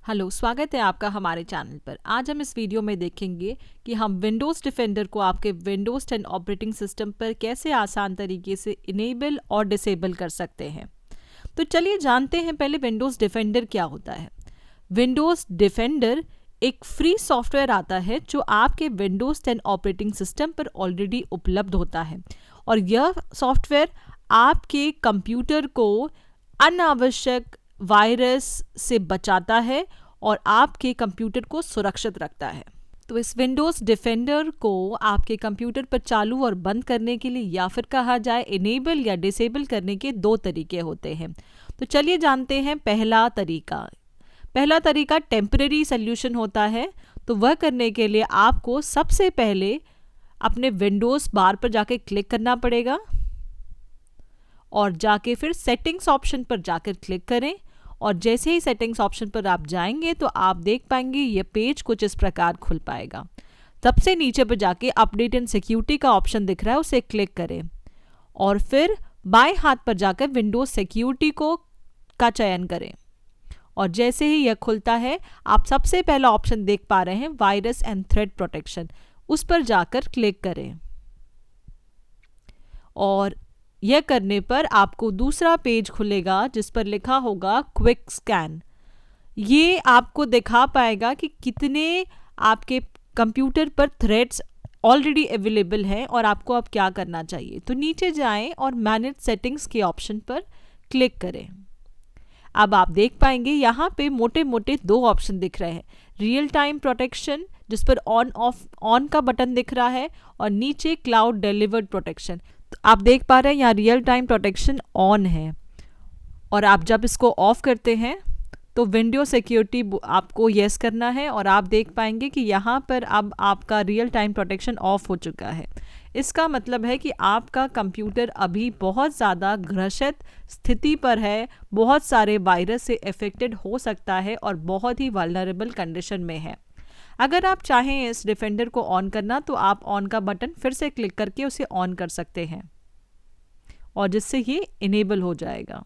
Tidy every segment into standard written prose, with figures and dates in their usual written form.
Hello, स्वागत है आपका हमारे चैनल पर। आज हम इस वीडियो में देखेंगे कि हम विंडोज़ डिफेंडर को आपके विंडोज़ 10 ऑपरेटिंग सिस्टम पर कैसे आसान तरीके से इनेबल और डिसेबल कर सकते हैं। तो चलिए जानते हैं पहले विंडोज़ डिफेंडर क्या होता है। विंडोज़ डिफेंडर एक फ्री सॉफ्टवेयर आता है जो आपके विंडोज़ 10 ऑपरेटिंग सिस्टम पर ऑलरेडी उपलब्ध होता है और यह सॉफ्टवेयर आपके कंप्यूटर को अनावश्यक वायरस से बचाता है और आपके कंप्यूटर को सुरक्षित रखता है। तो इस विंडोज़ डिफेंडर को आपके कंप्यूटर पर चालू और बंद करने के लिए या फिर कहा जाए इनेबल या डिसेबल करने के दो तरीके होते हैं। तो चलिए जानते हैं पहला तरीका टेम्परेरी सॉल्यूशन होता है। तो वह करने के लिए आपको सबसे पहले अपने विंडोज़ बार पर जाके क्लिक करना पड़ेगा और जाके फिर सेटिंग्स ऑप्शन पर जाकर क्लिक करें और जैसे ही सेटिंग्स ऑप्शन पर आप जाएंगे तो आप देख पाएंगे ये पेज कुछ इस प्रकार खुल पाएगा। सबसे नीचे पर जाके अपडेट एंड सिक्योरिटी का ऑप्शन दिख रहा है, उसे क्लिक करें और फिर बाएं हाथ पर जाकर विंडोज सिक्योरिटी का चयन करें और जैसे ही यह खुलता है आप सबसे पहला ऑप्शन देख पा रहे हैं वायरस एंड थ्रेट प्रोटेक्शन, उस पर जाकर क्लिक करें और यह करने पर आपको दूसरा पेज खुलेगा जिस पर लिखा होगा क्विक स्कैन। ये आपको दिखा पाएगा कि कितने आपके कंप्यूटर पर थ्रेड्स ऑलरेडी अवेलेबल हैं और आपको अब क्या करना चाहिए। तो नीचे जाएं और मैनेज सेटिंग्स के ऑप्शन पर क्लिक करें। अब आप देख पाएंगे यहाँ पे मोटे मोटे दो ऑप्शन दिख रहे हैं, रियल टाइम प्रोटेक्शन जिस पर ऑन का बटन दिख रहा है और नीचे क्लाउड डिलीवर्ड प्रोटेक्शन। आप देख पा रहे हैं यहाँ रियल टाइम प्रोटेक्शन ऑन है और आप जब इसको ऑफ करते हैं तो विंडो सिक्योरिटी आपको येस करना है और आप देख पाएंगे कि यहाँ पर अब आपका रियल टाइम प्रोटेक्शन ऑफ हो चुका है। इसका मतलब है कि आपका कंप्यूटर अभी बहुत ज़्यादा ग्रसित स्थिति पर है, बहुत सारे वायरस से अफेक्टेड हो सकता है और बहुत ही वल्नरेबल कंडीशन में है। अगर आप चाहें इस डिफेंडर को ऑन करना तो आप ऑन का बटन फिर से क्लिक करके उसे ऑन कर सकते हैं और जिससे ये इनेबल हो जाएगा।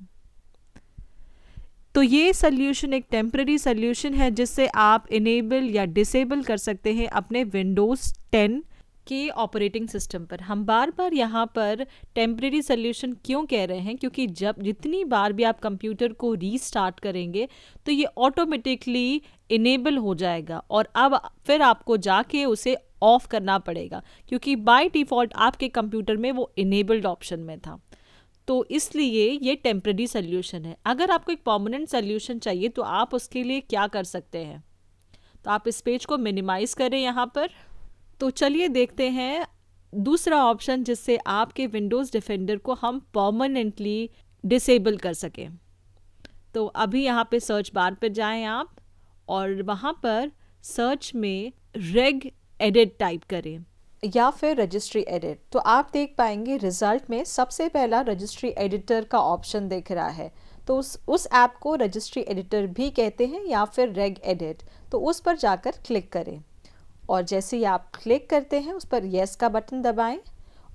तो ये सॉल्यूशन एक टेम्परेरी सॉल्यूशन है जिससे आप इनेबल या डिसेबल कर सकते हैं अपने विंडोज़ 10 के ऑपरेटिंग सिस्टम पर। हम बार बार यहाँ पर टेम्परेरी सॉल्यूशन क्यों कह रहे हैं, क्योंकि जितनी बार भी आप कंप्यूटर को रीस्टार्ट करेंगे तो ये ऑटोमेटिकली इनेबल हो जाएगा और अब फिर आपको जाके उसे ऑफ करना पड़ेगा क्योंकि बाय डिफ़ॉल्ट आपके कंप्यूटर में वो इनेबल्ड ऑप्शन में था। तो इसलिए ये टेम्परेरी सॉल्यूशन है। अगर आपको एक परमानेंट सॉल्यूशन चाहिए तो आप उसके लिए क्या कर सकते हैं, तो आप इस पेज को मिनिमाइज़ करें यहाँ पर। तो चलिए देखते हैं दूसरा ऑप्शन जिससे आपके विंडोज़ डिफेंडर को हम परमानेंटली डिसेबल कर सकें। तो अभी यहाँ पे सर्च बार पर जाएं आप और वहाँ पर सर्च में रेग एडिट टाइप करें या फिर रजिस्ट्री एडिट। तो आप देख पाएंगे रिजल्ट में सबसे पहला रजिस्ट्री एडिटर का ऑप्शन दिख रहा है। तो उस ऐप को रजिस्ट्री एडिटर भी कहते हैं या फिर रेग एडिट। तो उस पर जाकर क्लिक करें और जैसे ही आप क्लिक करते हैं उस पर येस का बटन दबाएं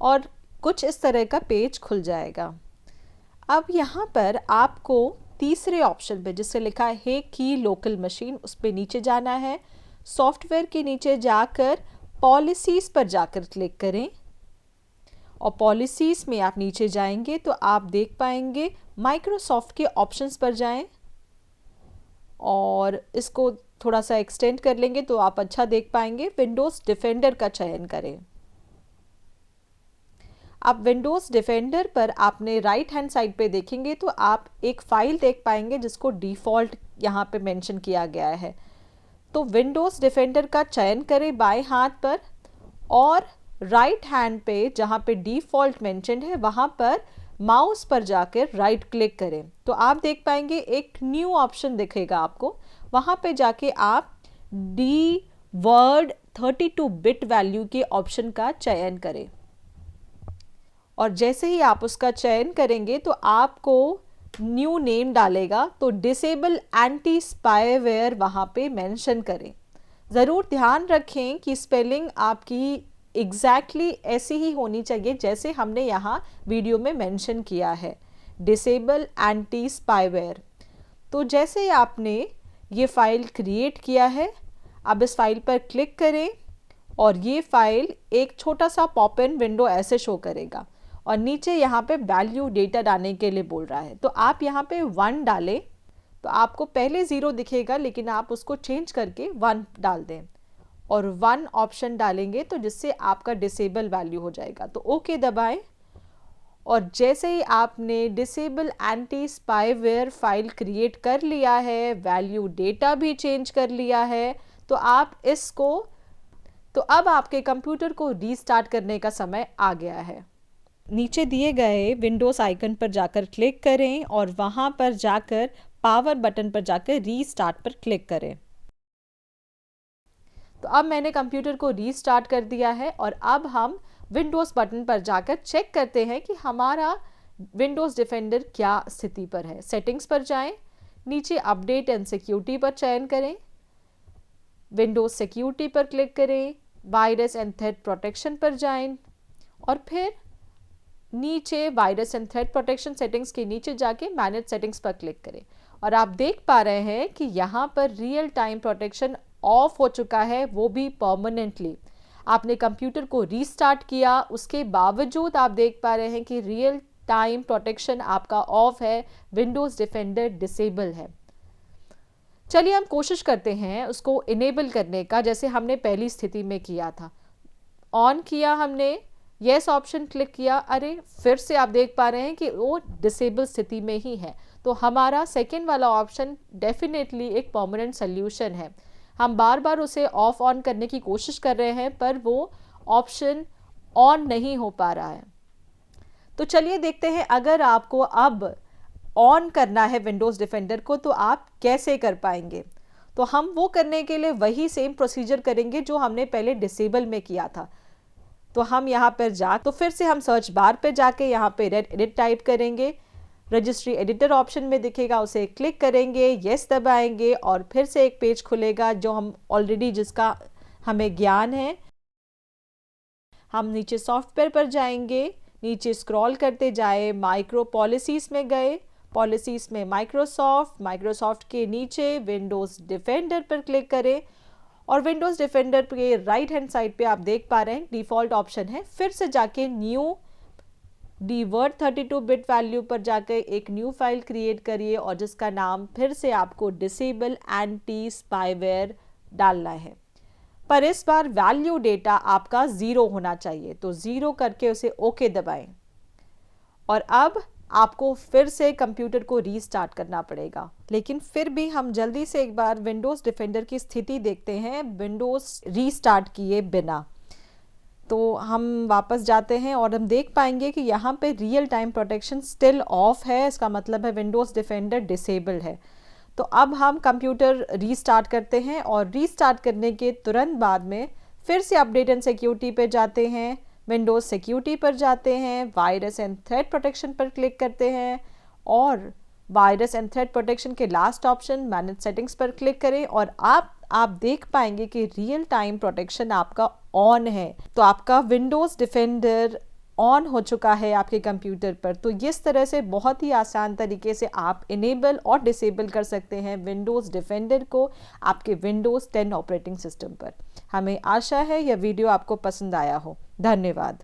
और कुछ इस तरह का पेज खुल जाएगा। अब यहाँ पर आपको तीसरे ऑप्शन पे जिससे लिखा है की लोकल मशीन, उस पर नीचे जाना है। सॉफ्टवेयर के नीचे जाकर पॉलिसीज़ पर जाकर क्लिक करें और पॉलिसीज़ में आप नीचे जाएंगे तो आप देख पाएंगे माइक्रोसॉफ्ट के ऑप्शंस पर जाएं और इसको थोड़ा सा एक्सटेंड कर लेंगे तो आप अच्छा देख पाएंगे विंडोज़ डिफेंडर का चयन करें। आप विंडोज़ डिफेंडर पर आपने राइट हैंड साइड पे देखेंगे तो आप एक फाइल देख पाएंगे जिसको डिफ़ॉल्ट यहाँ पे मेंशन किया गया है। तो विंडोज़ डिफेंडर का चयन करें बाएं हाथ पर और राइट हैंड पे जहाँ पे डिफ़ॉल्ट मेंशन्ड है वहाँ पर माउस पर जाकर राइट क्लिक करें तो आप देख पाएंगे एक न्यू ऑप्शन दिखेगा आपको। वहाँ पे जाके आप डी वर्ड 32 बिट वैल्यू के ऑप्शन का चयन करें और जैसे ही आप उसका चयन करेंगे तो आपको न्यू नेम डालेगा। तो डिसेबल एंटी स्पाईवेयर वहाँ पे मेंशन करें। ज़रूर ध्यान रखें कि स्पेलिंग आपकी एग्जैक्टली ऐसी ही होनी चाहिए जैसे हमने यहाँ वीडियो में मेंशन किया है, डिसेबल एंटी स्पाईवेयर। तो जैसे आपने ये फ़ाइल क्रिएट किया है। अब इस फाइल पर क्लिक करें और ये फाइल एक छोटा सा पॉप इन विंडो ऐसे शो करेगा और नीचे यहाँ पे वैल्यू डेटा डालने के लिए बोल रहा है। तो आप यहाँ पे 1 डालें तो आपको पहले 0 दिखेगा, लेकिन आप उसको चेंज करके 1 डाल दें और 1 ऑप्शन डालेंगे तो जिससे आपका डिसेबल वैल्यू हो जाएगा। तो ओके दबाएं और जैसे ही आपने disable anti spyware file create कर लिया है, वैल्यू डेटा भी चेंज कर लिया है, तो अब आपके कंप्यूटर को रीस्टार्ट करने का समय आ गया है। नीचे दिए गए विंडोज़ आइकन पर जाकर क्लिक करें और वहां पर जाकर पावर बटन पर जाकर रीस्टार्ट पर क्लिक करें। तो अब मैंने कंप्यूटर को रीस्टार्ट कर दिया है और अब हम विंडोज़ बटन पर जाकर चेक करते हैं कि हमारा विंडोज़ डिफेंडर क्या स्थिति पर है। सेटिंग्स पर जाएं, नीचे अपडेट एंड सिक्योरिटी पर चयन करें, विंडोज़ सिक्योरिटी पर क्लिक करें, वायरस एंड थ्रेट प्रोटेक्शन पर जाएं और फिर नीचे virus and threat protection settings के नीचे जाके मैनेज सेटिंग्स पर क्लिक करें और आप देख पा रहे हैं कि यहाँ पर रियल टाइम प्रोटेक्शन ऑफ हो चुका है, वो भी परमानेंटली। आपने कंप्यूटर को रीस्टार्ट किया, उसके बावजूद आप देख पा रहे हैं कि रियल टाइम प्रोटेक्शन आपका ऑफ है, विंडोज़ डिफेंडर डिसेबल है। चलिए हम कोशिश करते हैं उसको इनेबल करने का, जैसे हमने पहली स्थिति में किया था। ऑन किया हमने, यस ऑप्शन क्लिक किया, अरे फिर से आप देख पा रहे हैं कि वो डिसेबल स्थिति में ही है। तो हमारा सेकेंड वाला ऑप्शन डेफिनेटली एक परमानेंट सोल्यूशन है। हम बार बार उसे ऑफ ऑन करने की कोशिश कर रहे हैं पर वो ऑप्शन ऑन नहीं हो पा रहा है। तो चलिए देखते हैं अगर आपको अब ऑन करना है विंडोज़ डिफेंडर को तो आप कैसे कर पाएंगे। तो हम वो करने के लिए वही सेम प्रोसीजर करेंगे जो हमने पहले डिसेबल में किया था। तो हम यहाँ पर तो फिर से हम सर्च बार पे जाके यहाँ पे रेड एडिट टाइप करेंगे, रजिस्ट्री एडिटर ऑप्शन में दिखेगा, उसे क्लिक करेंगे, यस दबाएंगे और फिर से एक पेज खुलेगा जो हम ऑलरेडी जिसका हमें ज्ञान है। हम नीचे सॉफ्टवेयर पर जाएंगे, नीचे स्क्रॉल करते जाए, माइक्रो पॉलिसीज़ में गए, पॉलिसीज़ में माइक्रोसॉफ्ट के नीचे विंडोज़ डिफेंडर पर क्लिक करें और विंडोज़ डिफेंडर के राइट हैंड साइड पे आप देख पा रहे हैं डिफ़ॉल्ट ऑप्शन है। फिर से जाके न्यू डीवर्ड 32 बिट वैल्यू पर जाकर एक न्यू फाइल क्रिएट करिए और जिसका नाम फिर से आपको डिसेबल एंटी स्पाईवेयर डालना है। पर इस बार वैल्यू डेटा आपका 0 होना चाहिए, तो 0 करके उसे ओके दबाएं और अब आपको फिर से कंप्यूटर को रीस्टार्ट करना पड़ेगा। लेकिन फिर भी हम जल्दी से एक बार विंडोज़ डिफेंडर की स्थिति देखते हैं विंडोज़ रीस्टार्ट किए बिना। तो हम वापस जाते हैं और हम देख पाएंगे कि यहाँ पे real time protection still of है, इसका मतलब है विंडोज़ डिफेंडर डिसेबल है। तो अब हम कंप्यूटर रीस्टार्ट करते हैं और रीस्टार्ट करने के तुरंत बाद में फिर से अपडेट एंड सिक्योरिटी पे जाते हैं, विंडोज़ सिक्योरिटी पर जाते हैं, वायरस एंड थ्रेट प्रोटेक्शन पर क्लिक करते हैं और वायरस एंड थ्रेट प्रोटेक्शन के लास्ट ऑप्शन मैनेज सेटिंग्स पर क्लिक करें और आप देख पाएंगे कि रियल टाइम प्रोटेक्शन आपका ऑन है। तो आपका विंडोज़ डिफेंडर ऑन हो चुका है आपके कंप्यूटर पर। तो इस तरह से बहुत ही आसान तरीके से आप इनेबल और डिसेबल कर सकते हैं विंडोज़ डिफेंडर को आपके विंडोज़ 10 ऑपरेटिंग सिस्टम पर। हमें आशा है यह वीडियो आपको पसंद आया हो। धन्यवाद।